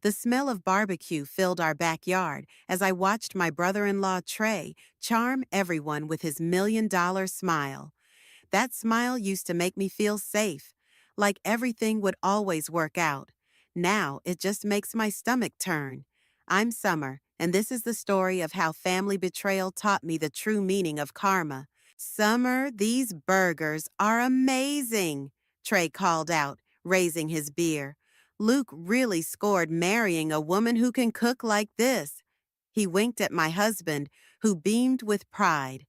The smell of barbecue filled our backyard as I watched my brother-in-law Trey charm everyone with his $1 million smile. That smile used to make me feel safe, like everything would always work out. Now it just makes my stomach turn. I'm Summer, and this is the story of how family betrayal taught me the true meaning of karma. Summer, these burgers are amazing, Trey called out, raising his beer. Luke really scored marrying a woman who can cook like this. He winked at my husband, who beamed with pride.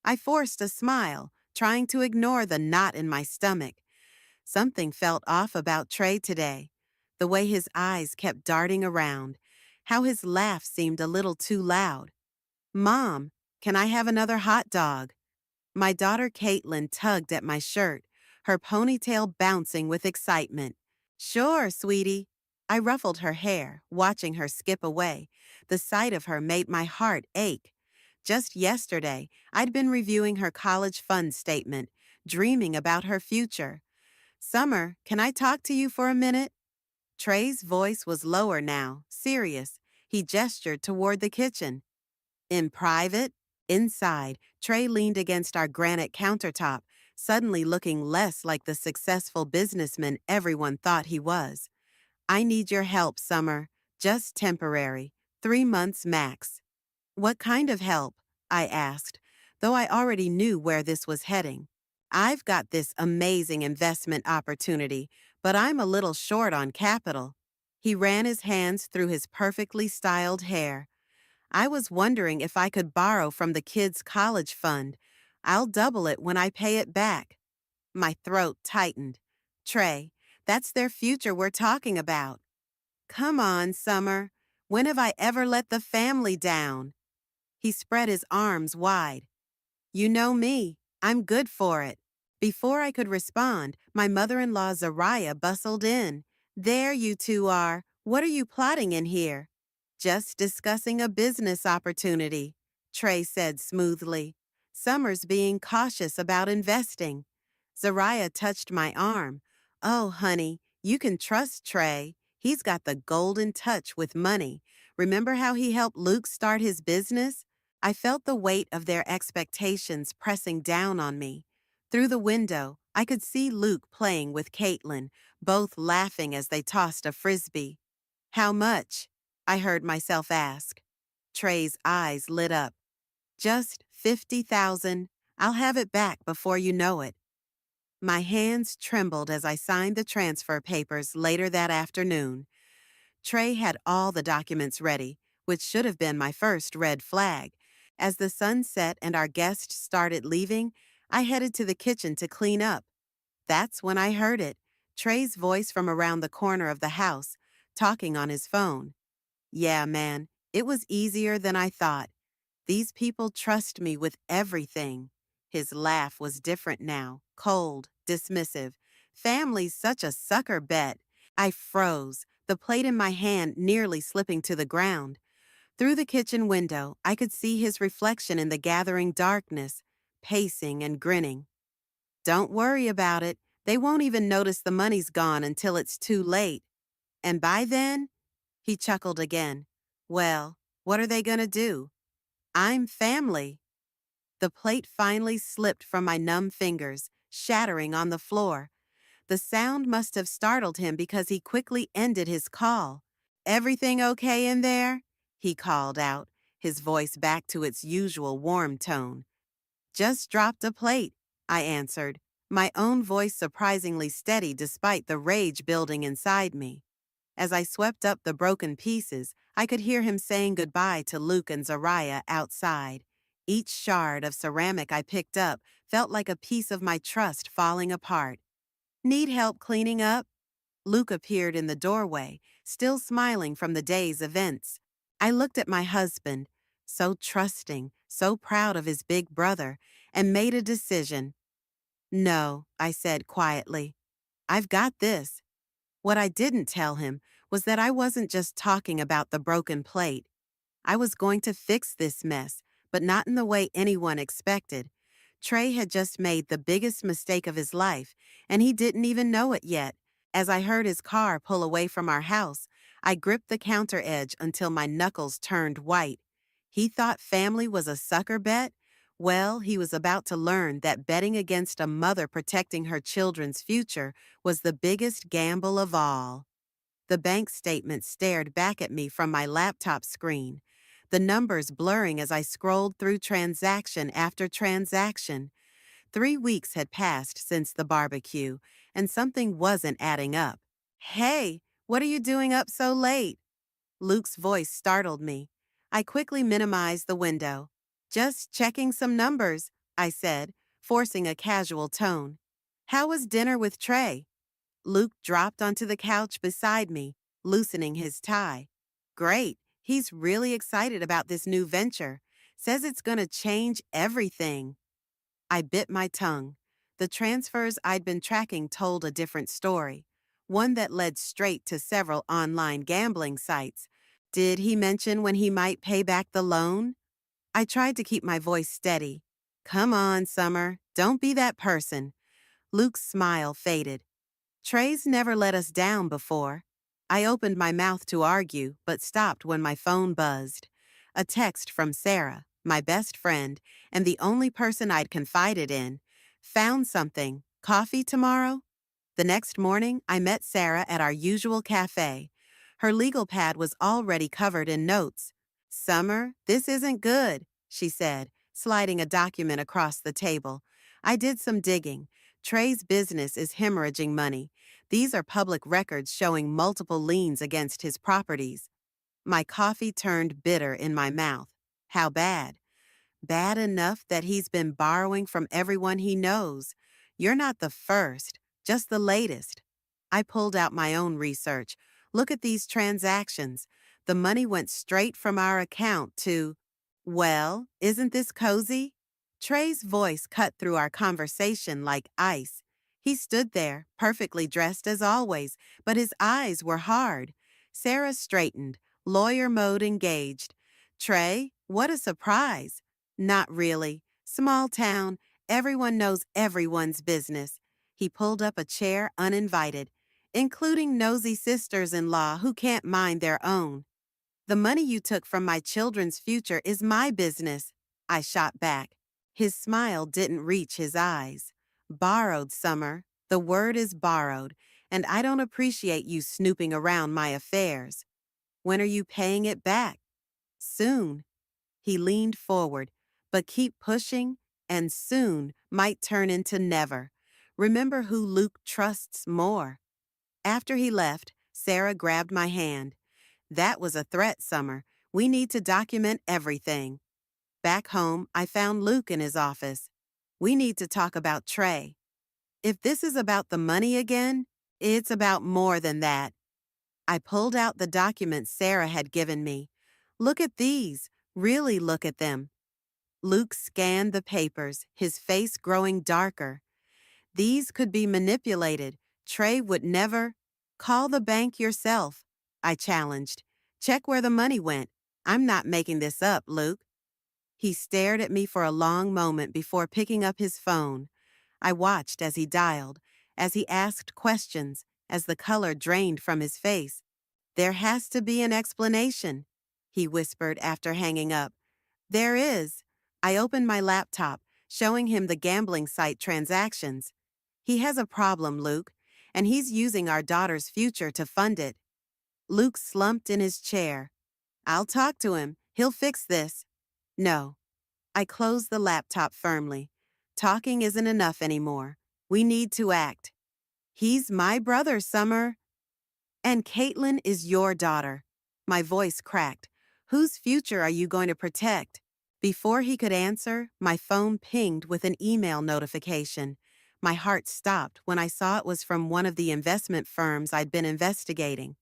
I forced a smile, trying to ignore the knot in my stomach. Something felt off about Trey today. The way his eyes kept darting around, how his laugh seemed a little too loud. Mom, can I have another hot dog? My daughter Caitlin tugged at my shirt, her ponytail bouncing with excitement. Sure, sweetie. I ruffled her hair, watching her skip away. The sight of her made my heart ache. Just yesterday, I'd been reviewing her college fund statement, dreaming about her future. Summer, can I talk to you for a minute? Trey's voice was lower now, serious. He gestured toward the kitchen. In private, inside, Trey leaned against our granite countertop, suddenly looking less like the successful businessman everyone thought he was. I need your help, Summer. Just temporary. 3 months max. What kind of help? I asked, though I already knew where this was heading. I've got this amazing investment opportunity, but I'm a little short on capital. He ran his hands through his perfectly styled hair. I was wondering if I could borrow from the kids' college fund. I'll double it when I pay it back. My throat tightened. Trey, that's their future we're talking about. Come on, Summer. When have I ever let the family down? He spread his arms wide. You know me. I'm good for it. Before I could respond, my mother-in-law Zariah bustled in. There you two are. What are you plotting in here? Just discussing a business opportunity, Trey said smoothly. Summer's being cautious about investing. Zariah touched my arm. Oh, honey, you can trust Trey. He's got the golden touch with money. Remember how he helped Luke start his business? I felt the weight of their expectations pressing down on me. Through the window, I could see Luke playing with Caitlin, both laughing as they tossed a frisbee. How much? I heard myself ask. Trey's eyes lit up. Just 50,000. I'll have it back before you know it. My hands trembled as I signed the transfer papers later that afternoon. Trey had all the documents ready, which should have been my first red flag. As the sun set and our guests started leaving, I headed to the kitchen to clean up. That's when I heard it, Trey's voice from around the corner of the house, talking on his phone. Yeah, man, it was easier than I thought. These people trust me with everything. His laugh was different now, cold, dismissive. Family's such a sucker bet. I froze, the plate in my hand nearly slipping to the ground. Through the kitchen window, I could see his reflection in the gathering darkness, pacing and grinning. Don't worry about it. They won't even notice the money's gone until it's too late. And by then, he chuckled again. Well, what are they gonna do? I'm family. The plate finally slipped from my numb fingers, shattering on the floor. The sound must have startled him because he quickly ended his call. Everything okay in there? He called out, his voice back to its usual warm tone. Just dropped a plate, I answered, my own voice surprisingly steady despite the rage building inside me. As I swept up the broken pieces, I could hear him saying goodbye to Luke and Zariah outside. Each shard of ceramic I picked up felt like a piece of my trust falling apart. Need help cleaning up? Luke appeared in the doorway, still smiling from the day's events. I looked at my husband, so trusting, so proud of his big brother, and made a decision. No, I said quietly. I've got this. What I didn't tell him was that I wasn't just talking about the broken plate. I was going to fix this mess, but not in the way anyone expected. Trey had just made the biggest mistake of his life, and he didn't even know it yet. As I heard his car pull away from our house, I gripped the counter edge until my knuckles turned white. He thought family was a sucker bet? Well, he was about to learn that betting against a mother protecting her children's future was the biggest gamble of all. The bank statement stared back at me from my laptop screen, the numbers blurring as I scrolled through transaction after transaction. 3 weeks had passed since the barbecue, and something wasn't adding up. Hey, what are you doing up so late? Luke's voice startled me. I quickly minimized the window. Just checking some numbers, I said, forcing a casual tone. How was dinner with Trey? Luke dropped onto the couch beside me, loosening his tie. Great, he's really excited about this new venture. Says it's gonna change everything. I bit my tongue. The transfers I'd been tracking told a different story, one that led straight to several online gambling sites. Did he mention when he might pay back the loan? I tried to keep my voice steady. Come on, Summer, don't be that person. Luke's smile faded. Trey's never let us down before. I opened my mouth to argue, but stopped when my phone buzzed. A text from Sarah, my best friend, and the only person I'd confided in. Found something. Coffee tomorrow? The next morning, I met Sarah at our usual cafe. Her legal pad was already covered in notes. Summer, this isn't good, she said, sliding a document across the table. I did some digging. Trey's business is hemorrhaging money. These are public records showing multiple liens against his properties. My coffee turned bitter in my mouth. How bad? Bad enough that he's been borrowing from everyone he knows. You're not the first, just the latest. I pulled out my own research. Look at these transactions. The money went straight from our account to, well, isn't this cozy? Trey's voice cut through our conversation like ice. He stood there, perfectly dressed as always, but his eyes were hard. Sarah straightened, lawyer mode engaged. Trey, what a surprise. Not really. Small town. Everyone knows everyone's business. He pulled up a chair uninvited, including nosy sisters-in-law who can't mind their own. The money you took from my children's future is my business, I shot back. His smile didn't reach his eyes. Borrowed, Summer. The word is borrowed, and I don't appreciate you snooping around my affairs. When are you paying it back? Soon. He leaned forward, but keep pushing, and soon might turn into never. Remember who Luke trusts more. After he left, Sarah grabbed my hand. That was a threat, Summer. We need to document everything. Back home, I found Luke in his office. We need to talk about Trey. If this is about the money again, it's about more than that. I pulled out the documents Sarah had given me. Look at these. Really look at them. Luke scanned the papers, his face growing darker. These could be manipulated. Trey would never. Call the bank yourself, I challenged. Check where the money went. I'm not making this up, Luke. He stared at me for a long moment before picking up his phone. I watched as he dialed, as he asked questions, as the color drained from his face. There has to be an explanation, he whispered after hanging up. There is. I opened my laptop, showing him the gambling site transactions. He has a problem, Luke, and he's using our daughter's future to fund it. Luke slumped in his chair. I'll talk to him. He'll fix this. No. I closed the laptop firmly. Talking isn't enough anymore. We need to act. He's my brother, Summer. And Caitlin is your daughter. My voice cracked. Whose future are you going to protect? Before he could answer, my phone pinged with an email notification. My heart stopped when I saw it was from one of the investment firms I'd been investigating.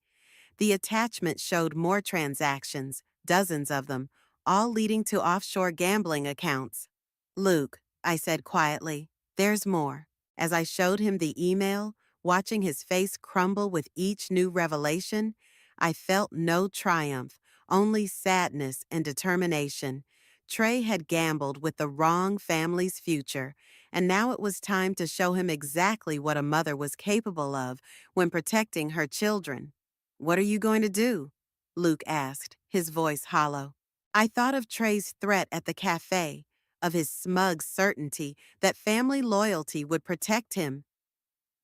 The attachment showed more transactions, dozens of them, all leading to offshore gambling accounts. Luke, I said quietly, there's more. As I showed him the email, watching his face crumble with each new revelation, I felt no triumph, only sadness and determination. Trey had gambled with the wrong family's future, and now it was time to show him exactly what a mother was capable of when protecting her children. What are you going to do? Luke asked, his voice hollow. I thought of Trey's threat at the cafe, of his smug certainty that family loyalty would protect him.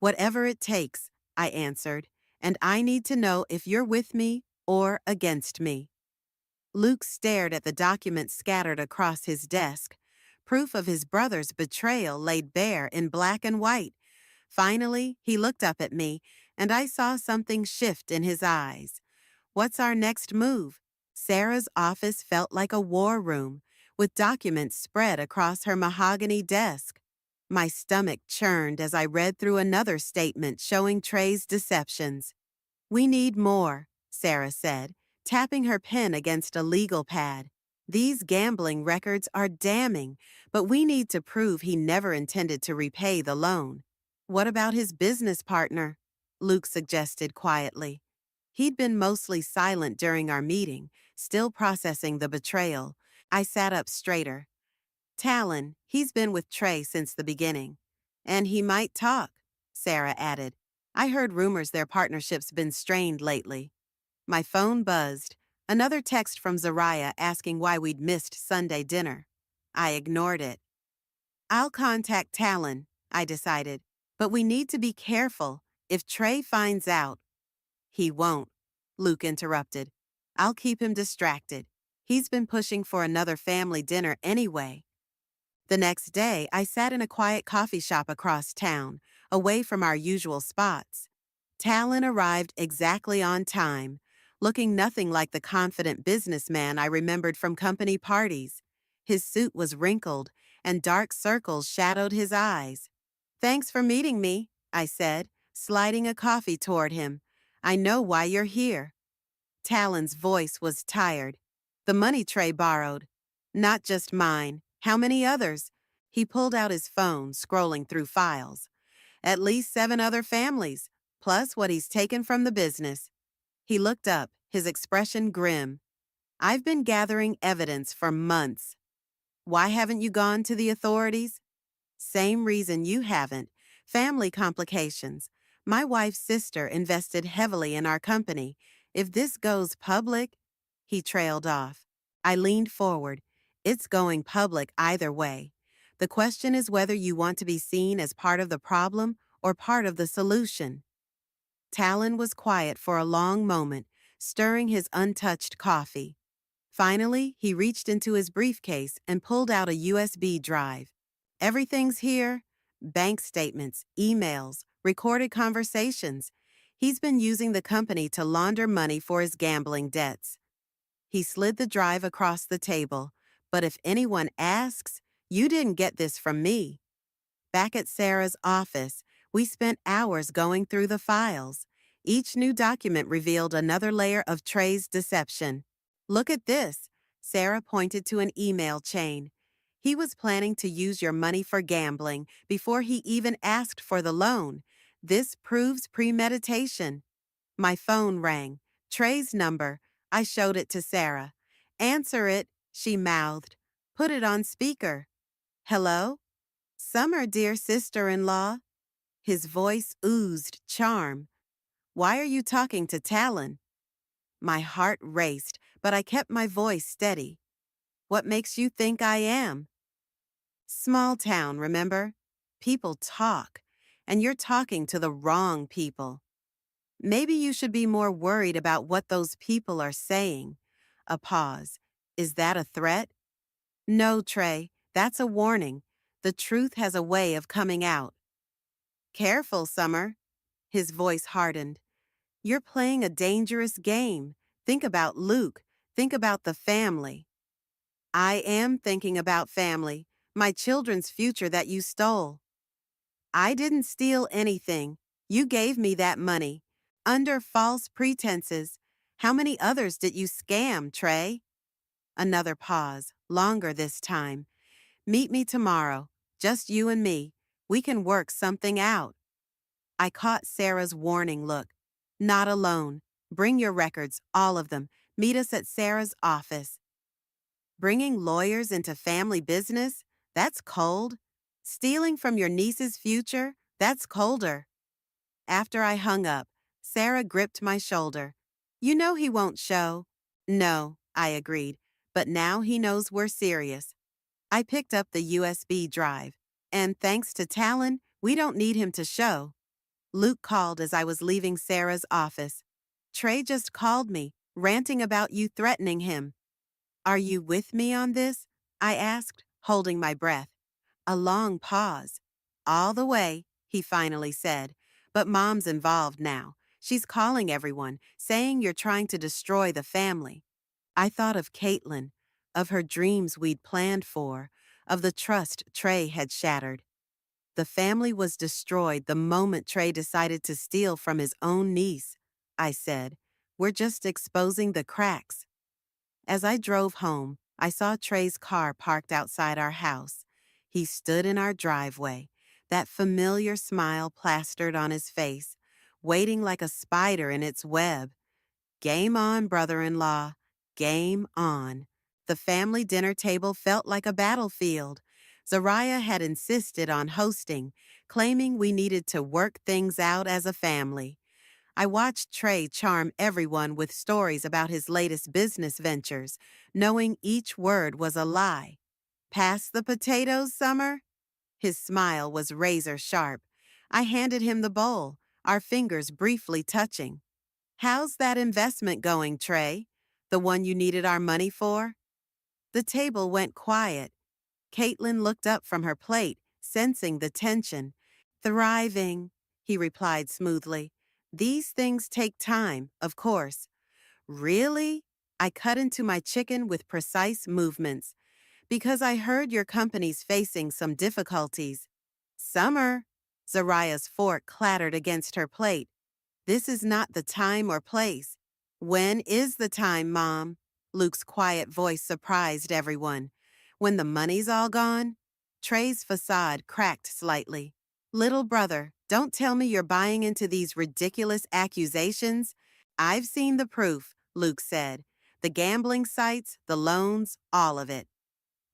Whatever it takes, I answered, and I need to know if you're with me or against me. Luke stared at the documents scattered across his desk, proof of his brother's betrayal laid bare in black and white. Finally, he looked up at me, and I saw something shift in his eyes. What's our next move? Sarah's office felt like a war room, with documents spread across her mahogany desk. My stomach churned as I read through another statement showing Trey's deceptions. We need more, Sarah said, tapping her pen against a legal pad. These gambling records are damning, but we need to prove he never intended to repay the loan. What about his business partner? Luke suggested quietly. He'd been mostly silent during our meeting, still processing the betrayal. I sat up straighter. Talon, he's been with Trey since the beginning. And he might talk, Sarah added. I heard rumors their partnership's been strained lately. My phone buzzed. Another text from Zariah asking why we'd missed Sunday dinner. I ignored it. I'll contact Talon, I decided. But we need to be careful. If Trey finds out, he won't, Luke interrupted. I'll keep him distracted. He's been pushing for another family dinner anyway. The next day, I sat in a quiet coffee shop across town, away from our usual spots. Talon arrived exactly on time, looking nothing like the confident businessman I remembered from company parties. His suit was wrinkled, and dark circles shadowed his eyes. Thanks for meeting me, I said, sliding a coffee toward him. I know why you're here. Talon's voice was tired. The money Trey borrowed. Not just mine. How many others? He pulled out his phone, scrolling through files. At least 7 other families, plus what he's taken from the business. He looked up, his expression grim. I've been gathering evidence for months. Why haven't you gone to the authorities? Same reason you haven't. Family complications. My wife's sister invested heavily in our company. If this goes public, he trailed off. I leaned forward. It's going public either way. The question is whether you want to be seen as part of the problem or part of the solution. Talon was quiet for a long moment, stirring his untouched coffee. Finally, he reached into his briefcase and pulled out a USB drive. Everything's here. Bank statements, emails, recorded conversations. He's been using the company to launder money for his gambling debts. He slid the drive across the table. But if anyone asks, you didn't get this from me. Back at Sarah's office, we spent hours going through the files. Each new document revealed another layer of Trey's deception. Look at this. Sarah pointed to an email chain. He was planning to use your money for gambling before he even asked for the loan. This proves premeditation. My phone rang. Trey's number. I showed it to Sarah. Answer it, she mouthed. Put it on speaker. Hello? Summer, dear sister-in-law. His voice oozed charm. Why are you talking to Talon? My heart raced, but I kept my voice steady. What makes you think I am? Small town, remember? People talk, and you're talking to the wrong people. Maybe you should be more worried about what those people are saying. A pause. Is that a threat? No, Trey, that's a warning. The truth has a way of coming out. Careful, Summer. His voice hardened. You're playing a dangerous game. Think about Luke. Think about the family. I am thinking about family, my children's future that you stole. I didn't steal anything. You gave me that money. Under false pretenses. How many others did you scam, Trey? Another pause, longer this time. Meet me tomorrow, just you and me. We can work something out. I caught Sarah's warning look. Not alone. Bring your records, all of them. Meet us at Sarah's office. Bringing lawyers into family business? That's cold. Stealing from your niece's future? That's colder. After I hung up, Sarah gripped my shoulder. You know he won't show. No, I agreed, but now he knows we're serious. I picked up the USB drive, and thanks to Talon, we don't need him to show. Luke called as I was leaving Sarah's office. Trey just called me, ranting about you threatening him. Are you with me on this? I asked, holding my breath. A long pause. All the way, he finally said. But Mom's involved now. She's calling everyone, saying you're trying to destroy the family. I thought of Caitlin, of her dreams we'd planned for, of the trust Trey had shattered. The family was destroyed the moment Trey decided to steal from his own niece. I said, we're just exposing the cracks. As I drove home, I saw Trey's car parked outside our house. He stood in our driveway, that familiar smile plastered on his face, waiting like a spider in its web. Game on, brother-in-law. Game on. The family dinner table felt like a battlefield. Zariah had insisted on hosting, claiming we needed to work things out as a family. I watched Trey charm everyone with stories about his latest business ventures, knowing each word was a lie. Pass the potatoes, Summer? His smile was razor sharp. I handed him the bowl, our fingers briefly touching. How's that investment going, Trey? The one you needed our money for? The table went quiet. Caitlin looked up from her plate, sensing the tension. Thriving, he replied smoothly. These things take time, of course. Really? I cut into my chicken with precise movements. Because I heard your company's facing some difficulties. Summer. Zariah's fork clattered against her plate. This is not the time or place. When is the time, Mom? Luke's quiet voice surprised everyone. When the money's all gone? Trey's facade cracked slightly. Little brother, don't tell me you're buying into these ridiculous accusations. I've seen the proof, Luke said. The gambling sites, the loans, all of it.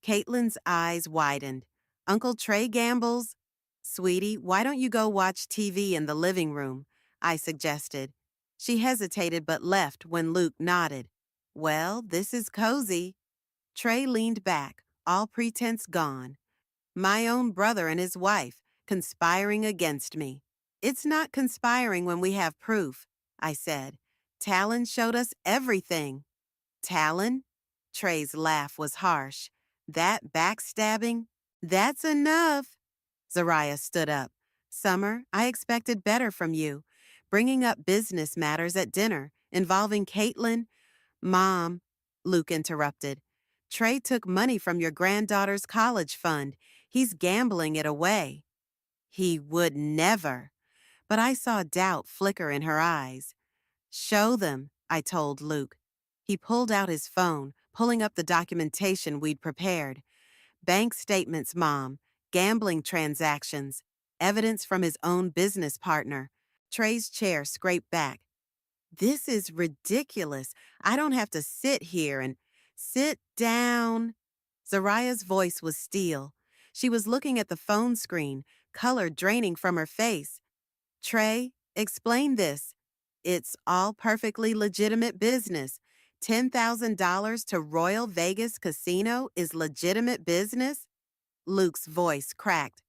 Caitlin's eyes widened. Uncle Trey gambles? Sweetie, why don't you go watch TV in the living room? I suggested. She hesitated but left when Luke nodded. Well, this is cozy. Trey leaned back, all pretense gone. My own brother and his wife, conspiring against me. It's not conspiring when we have proof, I said. Talon showed us everything. Talon? Trey's laugh was harsh. That backstabbing? That's enough. Zariah stood up. Summer, I expected better from you. Bringing up business matters at dinner, involving Caitlin. Mom, Luke interrupted. Trey took money from your granddaughter's college fund. He's gambling it away. He would never. But I saw doubt flicker in her eyes. Show them, I told Luke. He pulled out his phone, pulling up the documentation we'd prepared. Bank statements, Mom. Gambling transactions. Evidence from his own business partner. Trey's chair scraped back. This is ridiculous. I don't have to sit here and... Sit down. Zariah's voice was steel. She was looking at the phone screen, color draining from her face. Trey, explain this. It's all perfectly legitimate business. $10,000 to Royal Vegas Casino is legitimate business? Luke's voice cracked.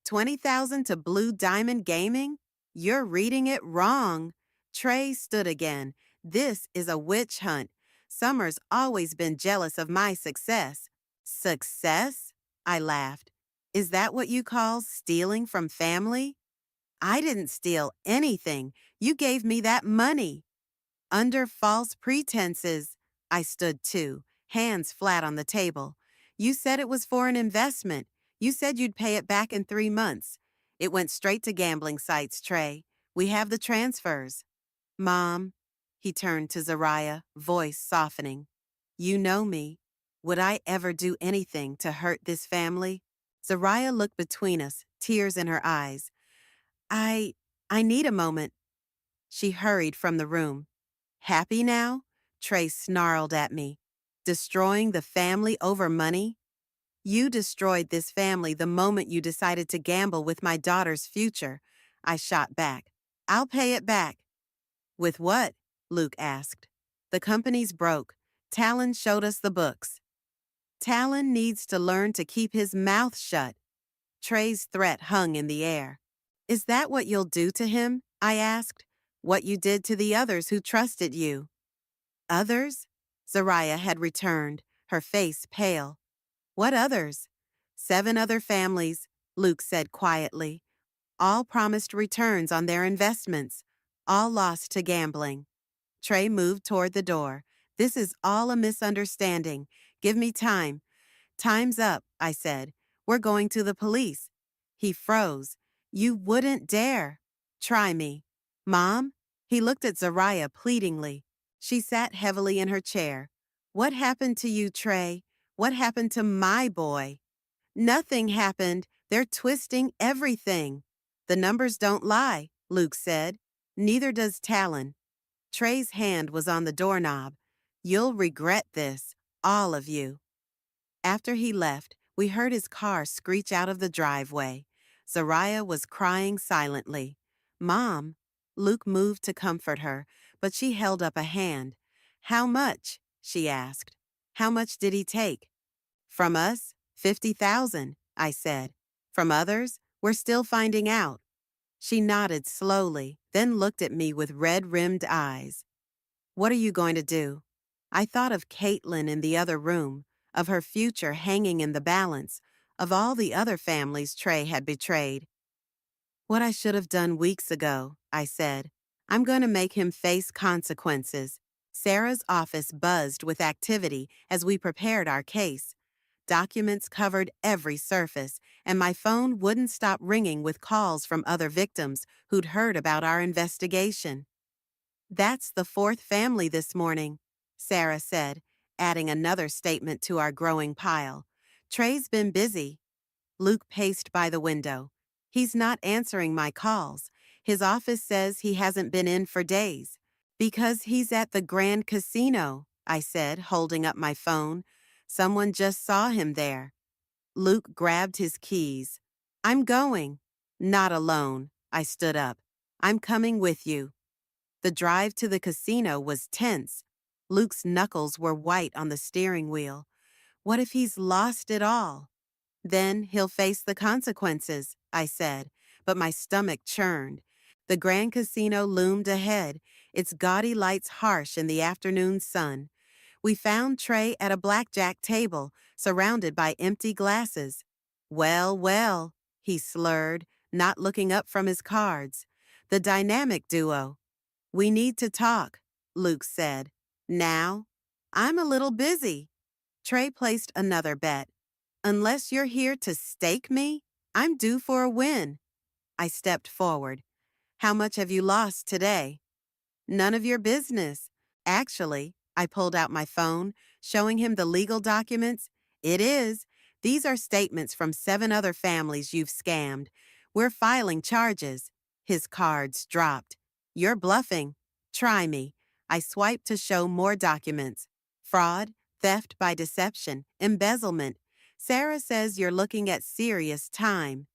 $20,000 to Blue Diamond Gaming? You're reading it wrong. Trey stood again. This is a witch hunt. Summer's always been jealous of my success. Success? I laughed. Is that what you call stealing from family? I didn't steal anything. You gave me that money. Under false pretenses. I stood too, hands flat on the table. You said it was for an investment. You said you'd pay it back in 3 months. It went straight to gambling sites, Trey. We have the transfers. Mom, he turned to Zariah, voice softening. You know me. Would I ever do anything to hurt this family? Zariah looked between us, tears in her eyes. I need a moment. She hurried from the room. Happy now? Trey snarled at me. Destroying the family over money? You destroyed this family the moment you decided to gamble with my daughter's future. I shot back. I'll pay it back. With what? Luke asked. The company's broke. Talon showed us the books. Talon needs to learn to keep his mouth shut. Trey's threat hung in the air. Is that what you'll do to him? I asked. What you did to the others who trusted you. Others? Zariah had returned, her face pale. What others? 7 other families, Luke said quietly. All promised returns on their investments. All lost to gambling. Trey moved toward the door. This is all a misunderstanding. Give me time. Time's up, I said. We're going to the police. He froze. You wouldn't dare. Try me. Mom? He looked at Zariah pleadingly. She sat heavily in her chair. What happened to you, Trey? What happened to my boy? Nothing happened. They're twisting everything. The numbers don't lie, Luke said. Neither does Talon. Trey's hand was on the doorknob. You'll regret this, all of you. After he left, we heard his car screech out of the driveway. Zariah was crying silently. Mom. Luke moved to comfort her, but she held up a hand. How much? She asked. How much did he take? From us, 50,000, I said. From others, we're still finding out. She nodded slowly, then looked at me with red-rimmed eyes. What are you going to do? I thought of Caitlin in the other room, of her future hanging in the balance, of all the other families Trey had betrayed. What I should have done weeks ago, I said. I'm going to make him face consequences. Sarah's office buzzed with activity as we prepared our case. Documents covered every surface, and my phone wouldn't stop ringing with calls from other victims who'd heard about our investigation. That's the 4th family this morning, Sarah said, adding another statement to our growing pile. Trey's been busy. Luke paced by the window. He's not answering my calls. His office says he hasn't been in for days. Because he's at the Grand Casino, I said, holding up my phone. Someone just saw him there. Luke grabbed his keys. I'm going. Not alone. I stood up. I'm coming with you. The drive to the casino was tense. Luke's knuckles were white on the steering wheel. What if he's lost it all? Then he'll face the consequences, I said, but my stomach churned. The Grand Casino loomed ahead, its gaudy lights harsh in the afternoon sun. We found Trey at a blackjack table, surrounded by empty glasses. Well, well, he slurred, not looking up from his cards. The dynamic duo. We need to talk, Luke said. Now? I'm a little busy. Trey placed another bet. Unless you're here to stake me, I'm due for a win. I stepped forward. How much have you lost today? None of your business. Actually, I pulled out my phone, showing him the legal documents. It is. These are statements from 7 other families you've scammed. We're filing charges. His cards dropped. You're bluffing. Try me. I swiped to show more documents. Fraud, theft by deception, embezzlement. Sarah says you're looking at serious time.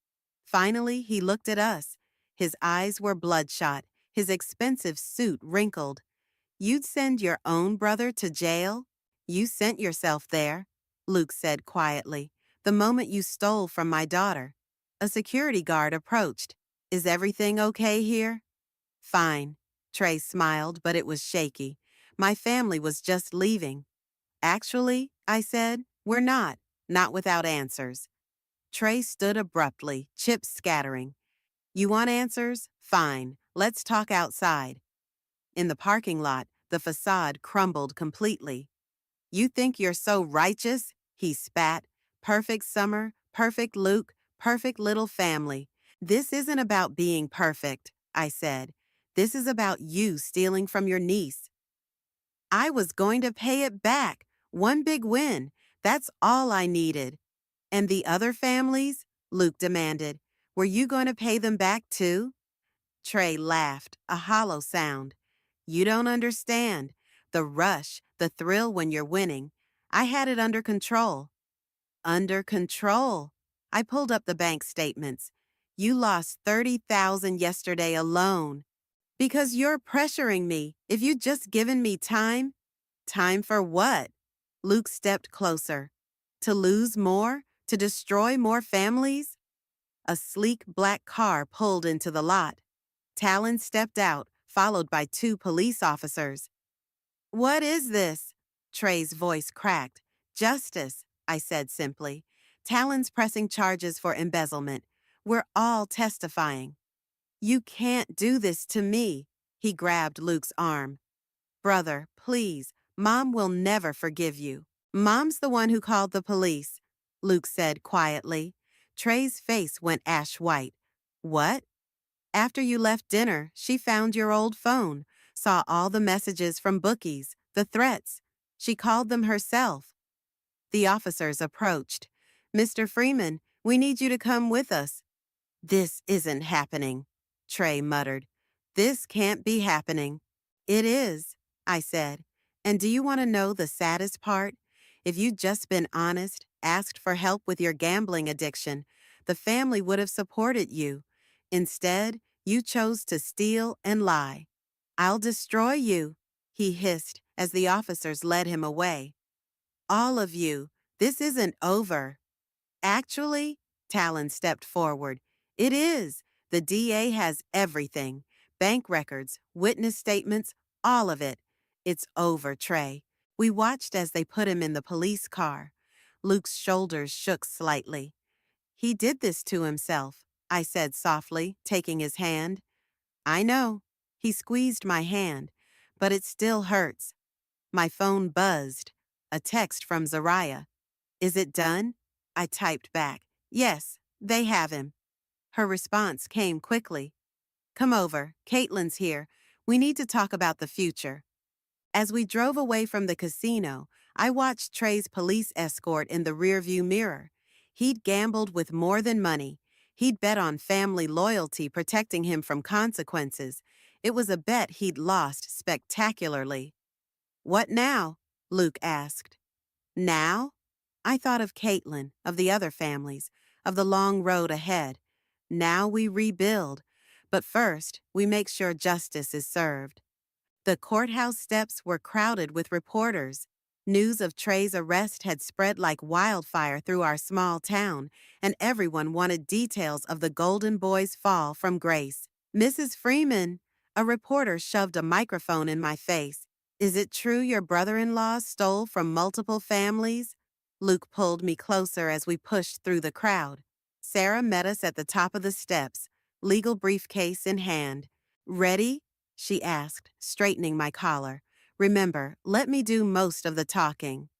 Finally, he looked at us. His eyes were bloodshot, his expensive suit wrinkled. You'd send your own brother to jail? You sent yourself there, Luke said quietly, the moment you stole from my daughter. A security guard approached. Is everything okay here? Fine. Trey smiled, but it was shaky. My family was just leaving. Actually, I said, we're not. Not without answers. Trey stood abruptly, chips scattering. You want answers? Fine. Let's talk outside. In the parking lot, the facade crumbled completely. You think you're so righteous? He spat. Perfect summer, perfect Luke, perfect little family. This isn't about being perfect, I said. This is about you stealing from your niece. I was going to pay it back. One big win. That's all I needed. And the other families? Luke demanded. Were you going to pay them back too? Trey laughed, a hollow sound. You don't understand. The rush, the thrill when you're winning. I had it under control. Under control. I pulled up the bank statements. You lost $30,000 yesterday alone. Because you're pressuring me. If you'd just given me time, Time for what? Luke stepped closer. To lose more? To destroy more families? A sleek black car pulled into the lot. Talon stepped out, followed by two police officers. What is this? Trey's voice cracked. Justice, I said simply. Talon's pressing charges for embezzlement. We're all testifying. You can't do this to me. He grabbed Luke's arm. Brother, please, Mom will never forgive you. Mom's the one who called the police, Luke said quietly. Trey's face went ash white. What? After you left dinner, she found your old phone, saw all the messages from bookies, the threats. She called them herself. The officers approached. Mr. Freeman, we need you to come with us. This isn't happening, Trey muttered. This can't be happening. It is, I said. And do you want to know the saddest part? If you'd just been honest, asked for help with your gambling addiction, the family would have supported you. Instead, you chose to steal and lie. I'll destroy you, he hissed as the officers led him away. All of you, this isn't over. Actually, Talon stepped forward. It is. The DA has everything. Bank records, witness statements, all of it. It's over, Trey. We watched as they put him in the police car. Luke's shoulders shook slightly. He did this to himself, I said softly, taking his hand. I know. He squeezed my hand, but it still hurts. My phone buzzed. A text from Zariah. Is it done? I typed back. Yes, they have him. Her response came quickly. Come over. Caitlin's here. We need to talk about the future. As we drove away from the casino, I watched Trey's police escort in the rearview mirror. He'd gambled with more than money. He'd bet on family loyalty protecting him from consequences. It was a bet he'd lost spectacularly. What now? Luke asked. Now? I thought of Caitlin, of the other families, of the long road ahead. Now we rebuild. But first, we make sure justice is served. The courthouse steps were crowded with reporters. News of Trey's arrest had spread like wildfire through our small town, and everyone wanted details of the Golden Boy's fall from grace. Mrs. Freeman, a reporter shoved a microphone in my face. Is it true your brother-in-law stole from multiple families? Luke pulled me closer as we pushed through the crowd. Sarah met us at the top of the steps, legal briefcase in hand. Ready? She asked, straightening my collar. Remember, let me do most of the talking.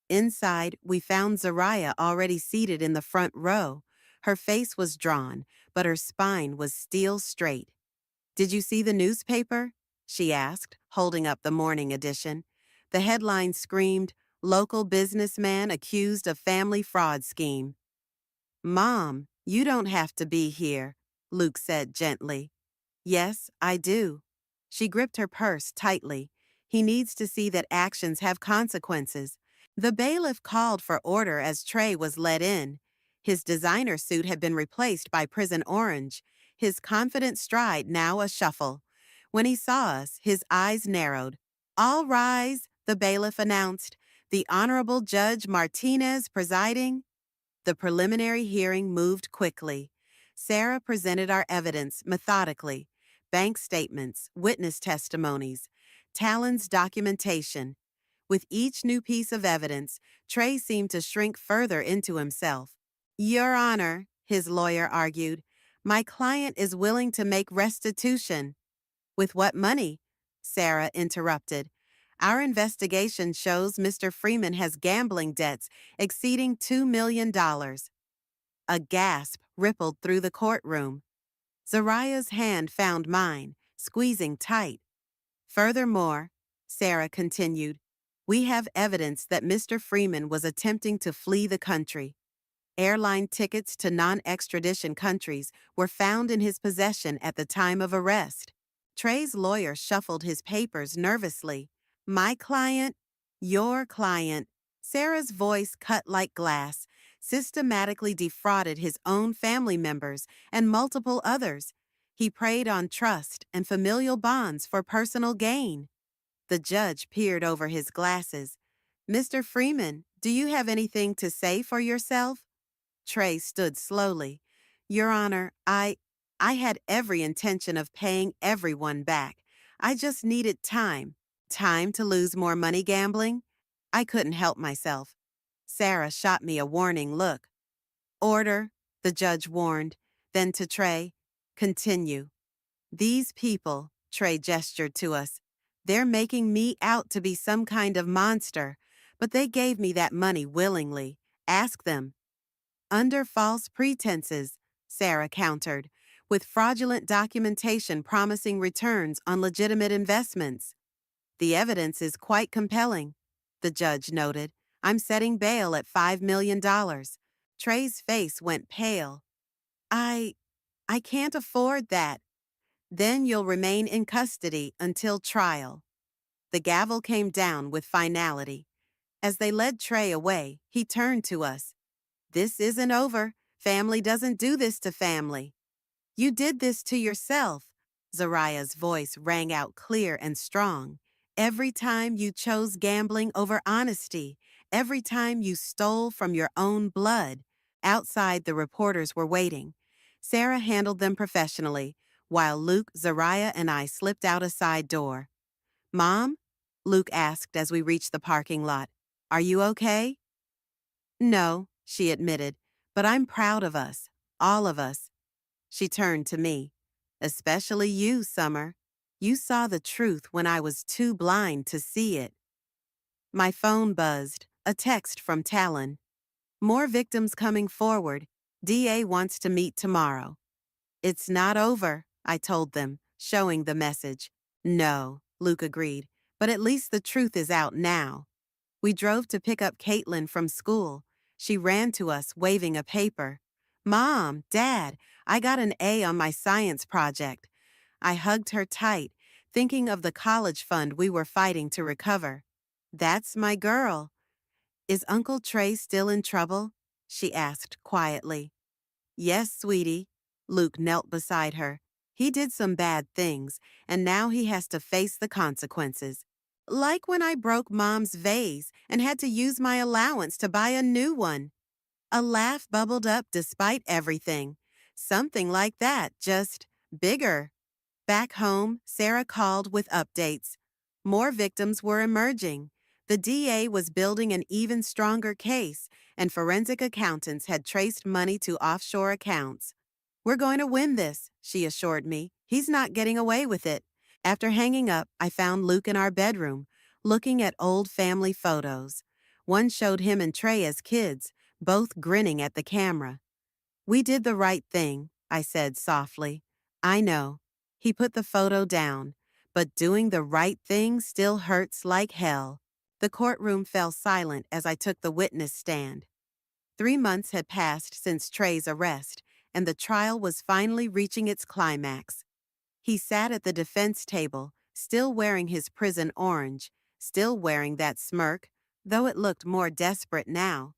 Inside, we found Zariah already seated in the front row. Her face was drawn, but her spine was steel straight. Did you see the newspaper? She asked, holding up the morning edition. The headline screamed, Local businessman accused of family fraud scheme. Mom, you don't have to be here, Luke said gently. Yes, I do. She gripped her purse tightly. He needs to see that actions have consequences. The bailiff called for order as Trey was led in. His designer suit had been replaced by prison orange, his confident stride now a shuffle. When he saw us, his eyes narrowed. All rise, the bailiff announced. The Honorable Judge Martinez presiding. The preliminary hearing moved quickly. Sarah presented our evidence methodically. Bank statements, witness testimonies, Talon's documentation. With each new piece of evidence, Trey seemed to shrink further into himself. Your Honor, his lawyer argued, my client is willing to make restitution. With what money? Sarah interrupted. Our investigation shows Mr. Freeman has gambling debts exceeding $2 million. A gasp rippled through the courtroom. Zariah's hand found mine, squeezing tight. Furthermore, Sarah continued, we have evidence that Mr. Freeman was attempting to flee the country. Airline tickets to non-extradition countries were found in his possession at the time of arrest. Trey's lawyer shuffled his papers nervously. My client, your client. Sarah's voice cut like glass, systematically defrauded his own family members and multiple others. He preyed on trust and familial bonds for personal gain. The judge peered over his glasses. Mr. Freeman, do you have anything to say for yourself? Trey stood slowly. Your Honor, I had every intention of paying everyone back. I just needed time. Time to lose more money gambling? I couldn't help myself. Sarah shot me a warning look. Order, the judge warned. Then to Trey, continue. These people, Trey gestured to us, they're making me out to be some kind of monster, but they gave me that money willingly. Ask them. Under false pretenses, Sarah countered, with fraudulent documentation promising returns on legitimate investments. The evidence is quite compelling, the judge noted. I'm setting bail at $5 million. Trey's face went pale. I I can't afford that. Then you'll remain in custody until trial. The gavel came down with finality. As they led Trey away, he turned to us. This isn't over. Family doesn't do this to family. You did this to yourself. Zariah's voice rang out clear and strong. Every time you chose gambling over honesty, every time you stole from your own blood. Outside, the reporters were waiting. Sarah handled them professionally, while Luke, Zariah, and I slipped out a side door. Mom? Luke asked as we reached the parking lot. Are you okay? No, she admitted, but I'm proud of us, all of us. She turned to me. Especially you, Summer. You saw the truth when I was too blind to see it. My phone buzzed, a text from Talon. More victims coming forward. DA wants to meet tomorrow. It's not over, I told them, showing the message. No, Luke agreed, but at least the truth is out now. We drove to pick up Caitlin from school. She ran to us, waving a paper. Mom, Dad, I got an A on my science project. I hugged her tight, thinking of the college fund we were fighting to recover. That's my girl. Is Uncle Trey still in trouble? She asked quietly. Yes, sweetie. Luke knelt beside her. He did some bad things, and now he has to face the consequences. Like when I broke Mom's vase and had to use my allowance to buy a new one. A laugh bubbled up despite everything. Something like that, just bigger. Back home, Sarah called with updates. More victims were emerging. The DA was building an even stronger case, and forensic accountants had traced money to offshore accounts. We're going to win this, she assured me. He's not getting away with it. After hanging up, I found Luke in our bedroom, looking at old family photos. One showed him and Trey as kids, both grinning at the camera. We did the right thing, I said softly. I know. He put the photo down, but doing the right thing still hurts like hell. The courtroom fell silent as I took the witness stand. 3 months had passed since Trey's arrest, and the trial was finally reaching its climax. He sat at the defense table, still wearing his prison orange, still wearing that smirk, though it looked more desperate now.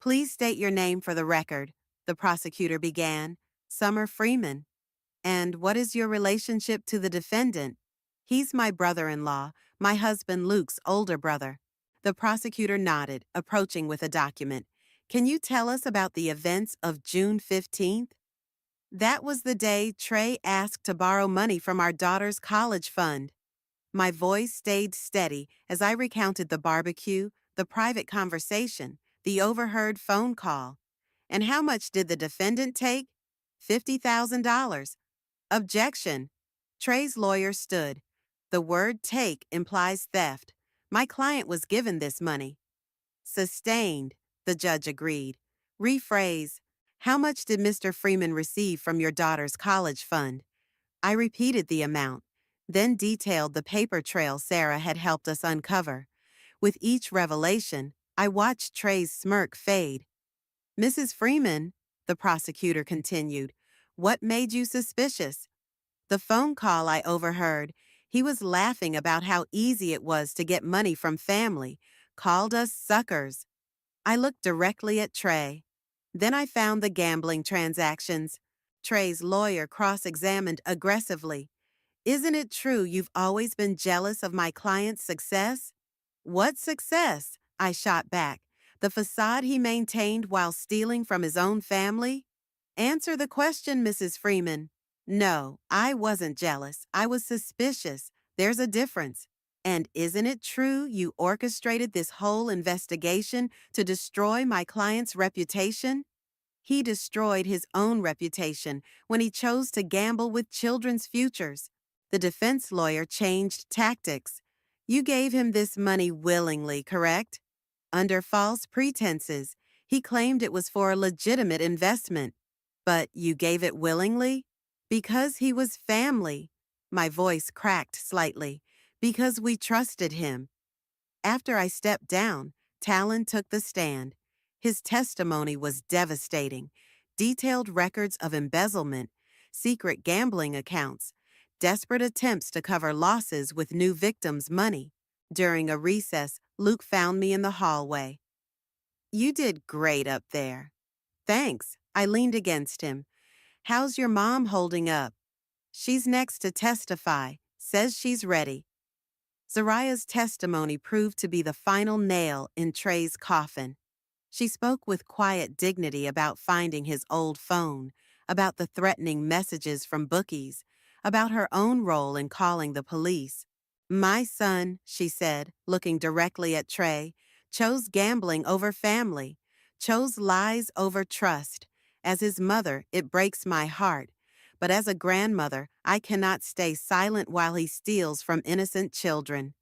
Please state your name for the record, the prosecutor began. Summer Freeman. And what is your relationship to the defendant? He's my brother-in-law, my husband Luke's older brother. The prosecutor nodded, approaching with a document. Can you tell us about the events of June 15th? That was the day Trey asked to borrow money from our daughter's college fund. My voice stayed steady as I recounted the barbecue, the private conversation, the overheard phone call. And how much did the defendant take? $50,000. Objection. Trey's lawyer stood. The word take implies theft. My client was given this money. Sustained, the judge agreed. Rephrase. How much did Mr. Freeman receive from your daughter's college fund? I repeated the amount, then detailed the paper trail Sarah had helped us uncover. With each revelation, I watched Trey's smirk fade. Mrs. Freeman, the prosecutor continued, what made you suspicious? The phone call I overheard. He was laughing about how easy it was to get money from family, called us suckers. I looked directly at Trey. Then I found the gambling transactions. Trey's lawyer cross-examined aggressively. Isn't it true you've always been jealous of my client's success? What success? I shot back. The facade he maintained while stealing from his own family? Answer the question, Mrs. Freeman. No, I wasn't jealous. I was suspicious. There's a difference. And isn't it true you orchestrated this whole investigation to destroy my client's reputation? He destroyed his own reputation when he chose to gamble with children's futures. The defense lawyer changed tactics. You gave him this money willingly, correct? Under false pretenses, he claimed it was for a legitimate investment. But you gave it willingly? Because he was family. My voice cracked slightly. Because we trusted him. After I stepped down, Talon took the stand. His testimony was devastating. Detailed records of embezzlement, secret gambling accounts, desperate attempts to cover losses with new victims' money. During a recess, Luke found me in the hallway. You did great up there. Thanks. I leaned against him. How's your mom holding up? She's next to testify. Says she's ready. Zariah's testimony proved to be the final nail in Trey's coffin. She spoke with quiet dignity about finding his old phone, about the threatening messages from bookies, about her own role in calling the police. My son, she said, looking directly at Trey, chose gambling over family, chose lies over trust. As his mother, it breaks my heart. But as a grandmother, I cannot stay silent while he steals from innocent children.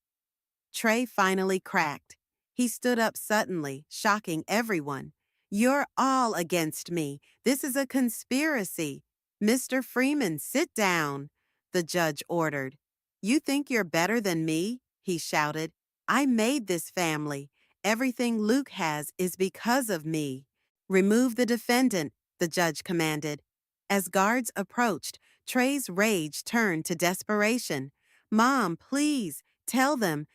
Trey finally cracked. He stood up suddenly, shocking everyone. You're all against me. This is a conspiracy. Mr. Freeman, sit down, the judge ordered. You think you're better than me? He shouted. I made this family. Everything Luke has is because of me. Remove the defendant, the judge commanded. As guards approached, Trey's rage turned to desperation. Mom, please, tell them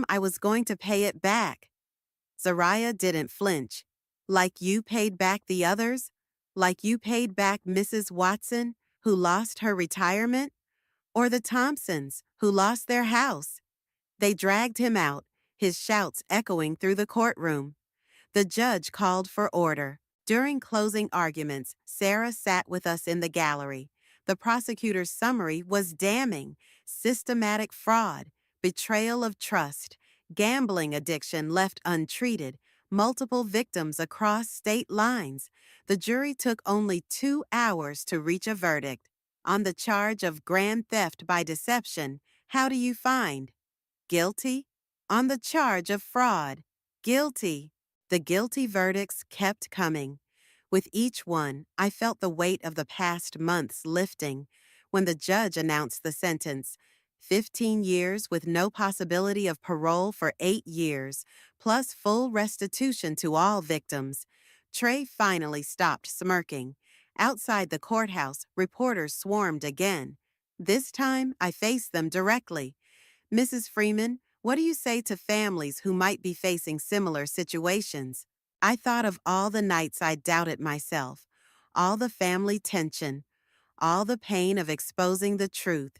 I was going to pay it back. Zariah didn't flinch. Like you paid back the others? Like you paid back Mrs. Watson, who lost her retirement? Or the Thompsons, who lost their house? They dragged him out, his shouts echoing through the courtroom. The judge called for order. During closing arguments, Sarah sat with us in the gallery. The prosecutor's summary was damning. Systematic fraud, betrayal of trust, gambling addiction left untreated, multiple victims across state lines. The jury took only 2 hours to reach a verdict. On the charge of grand theft by deception, how do you find? Guilty? On the charge of fraud, guilty. The guilty verdicts kept coming. With each one, I felt the weight of the past months lifting. When the judge announced the sentence, 15 years with no possibility of parole for 8 years, plus full restitution to all victims, Trey finally stopped smirking. Outside the courthouse, reporters swarmed again. This time, I faced them directly. Mrs. Freeman, what do you say to families who might be facing similar situations? I thought of all the nights I doubted myself, all the family tension, all the pain of exposing the truth.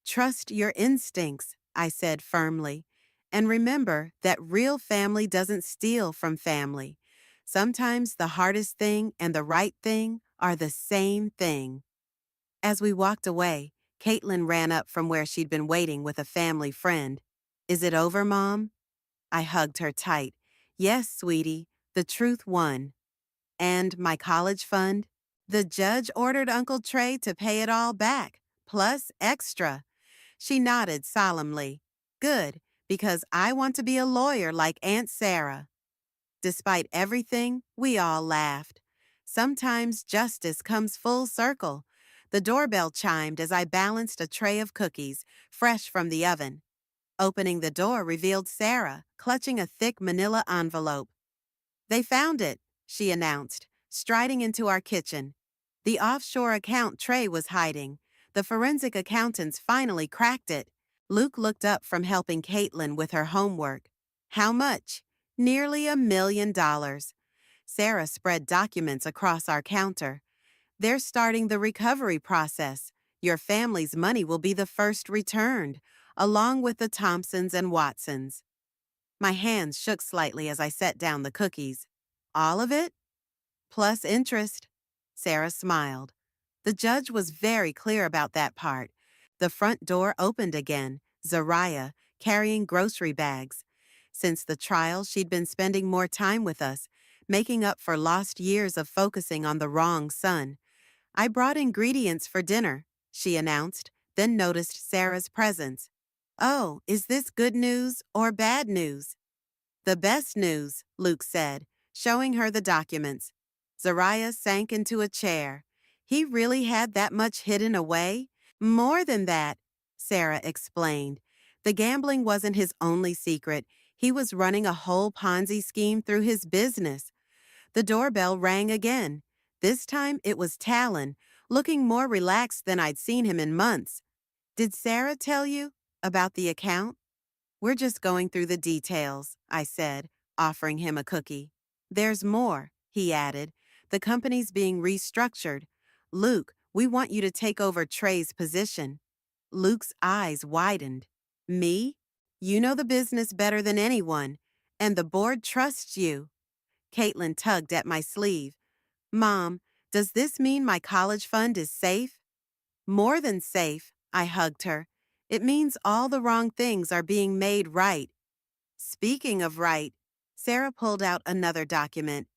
Trust your instincts, I said firmly, and remember that real family doesn't steal from family. Sometimes the hardest thing and the right thing are the same thing. As we walked away, Caitlin ran up from where she'd been waiting with a family friend. Is it over, Mom? I hugged her tight. Yes, sweetie, the truth won. And my college fund? The judge ordered Uncle Trey to pay it all back, plus extra. She nodded solemnly. Good, because I want to be a lawyer like Aunt Sarah. Despite everything, we all laughed. Sometimes justice comes full circle. The doorbell chimed as I balanced a tray of cookies, fresh from the oven. Opening the door revealed Sarah, clutching a thick manila envelope. They found it, she announced, striding into our kitchen. The offshore account Trey was hiding. The forensic accountants finally cracked it. Luke looked up from helping Caitlin with her homework. How much? Nearly $1 million. Sarah spread documents across our counter. They're starting the recovery process. Your family's money will be the first returned, along with the Thompsons and Watsons. My hands shook slightly as I set down the cookies. All of it? Plus interest. Sarah smiled. The judge was very clear about that part. The front door opened again, Zariah carrying grocery bags. Since the trial, she'd been spending more time with us, making up for lost years of focusing on the wrong son. I brought ingredients for dinner, she announced, then noticed Sarah's presence. Oh, is this good news or bad news? The best news, Luke said, showing her the documents. Zariah sank into a chair. He really had that much hidden away? More than that, Sarah explained. The gambling wasn't his only secret. He was running a whole Ponzi scheme through his business. The doorbell rang again. This time it was Talon, looking more relaxed than I'd seen him in months. Did Sarah tell you about the account? We're just going through the details, I said, offering him a cookie. There's more, he added. The company's being restructured. Luke, we want you to take over Trey's position. Luke's eyes widened. Me? You know the business better than anyone, and the board trusts you. Caitlin tugged at my sleeve. Mom, does this mean my college fund is safe? More than safe, I hugged her. It means all the wrong things are being made right. Speaking of right, Sarah pulled out another document.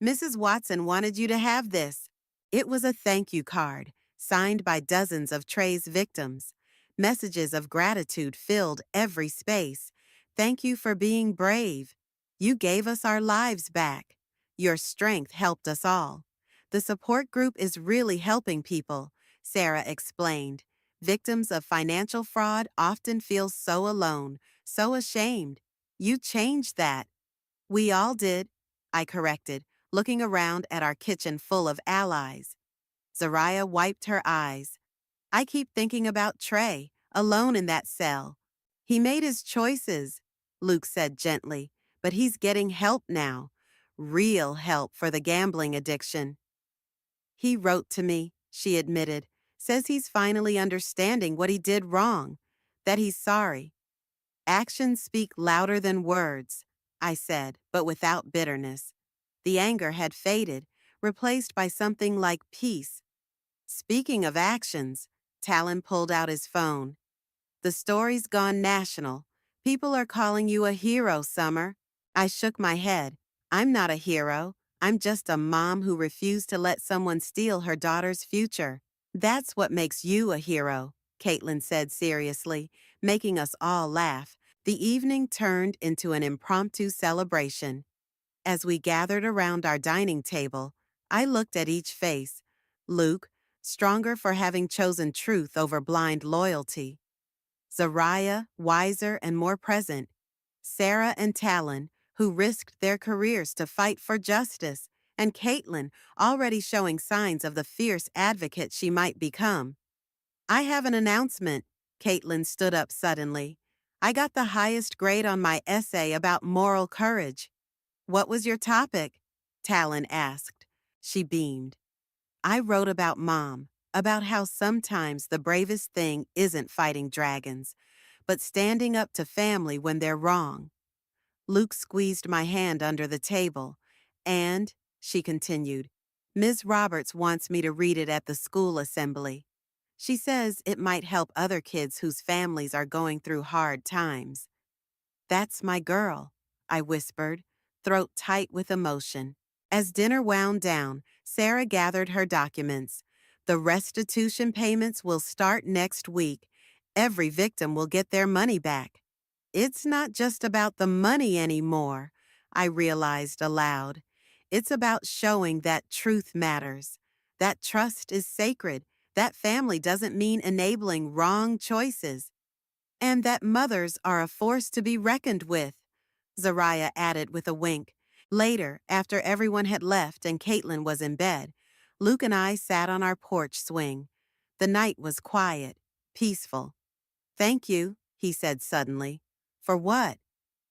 Mrs. Watson wanted you to have this. It was a thank you card, signed by dozens of Trey's victims. Messages of gratitude filled every space. Thank you for being brave. You gave us our lives back. Your strength helped us all. The support group is really helping people, Sarah explained. Victims of financial fraud often feel so alone, so ashamed. You changed that. We all did, I corrected, looking around at our kitchen full of allies. Zariah wiped her eyes. I keep thinking about Trey, alone in that cell. He made his choices, Luke said gently, but he's getting help now. Real help for the gambling addiction. He wrote to me, she admitted, says he's finally understanding what he did wrong, that he's sorry. Actions speak louder than words, I said, but without bitterness. The anger had faded, replaced by something like peace. Speaking of actions, Talon pulled out his phone. The story's gone national. People are calling you a hero, Summer. I shook my head. I'm not a hero. I'm just a mom who refused to let someone steal her daughter's future. That's what makes you a hero, Caitlin said seriously, making us all laugh. The evening turned into an impromptu celebration. As we gathered around our dining table, I looked at each face. Luke, stronger for having chosen truth over blind loyalty. Zariah, wiser and more present. Sarah and Talon, who risked their careers to fight for justice, and Caitlin, already showing signs of the fierce advocate she might become. I have an announcement, Caitlin stood up suddenly. I got the highest grade on my essay about moral courage. What was your topic? Talon asked. She beamed. I wrote about Mom, about how sometimes the bravest thing isn't fighting dragons, but standing up to family when they're wrong. Luke squeezed my hand under the table, and, she continued, Ms. Roberts wants me to read it at the school assembly. She says it might help other kids whose families are going through hard times. That's my girl, I whispered, throat tight with emotion. As dinner wound down, Sarah gathered her documents. The restitution payments will start next week. Every victim will get their money back. It's not just about the money anymore, I realized aloud. It's about showing that truth matters, that trust is sacred, that family doesn't mean enabling wrong choices, and that mothers are a force to be reckoned with, Zariah added with a wink. Later, after everyone had left and Caitlin was in bed, Luke and I sat on our porch swing. The night was quiet, peaceful. Thank you, he said suddenly. For what?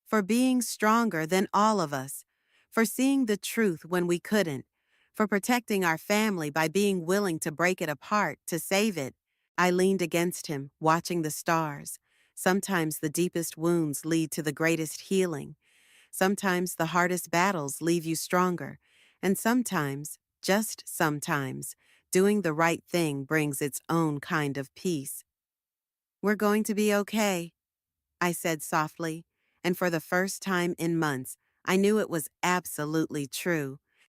For being stronger than all of us, for seeing the truth when we couldn't, for protecting our family by being willing to break it apart to save it. I leaned against him, watching the stars. Sometimes the deepest wounds lead to the greatest healing. Sometimes the hardest battles leave you stronger. And sometimes, just sometimes, doing the right thing brings its own kind of peace. We're going to be okay, I said softly, and for the first time in months, I knew it was absolutely true.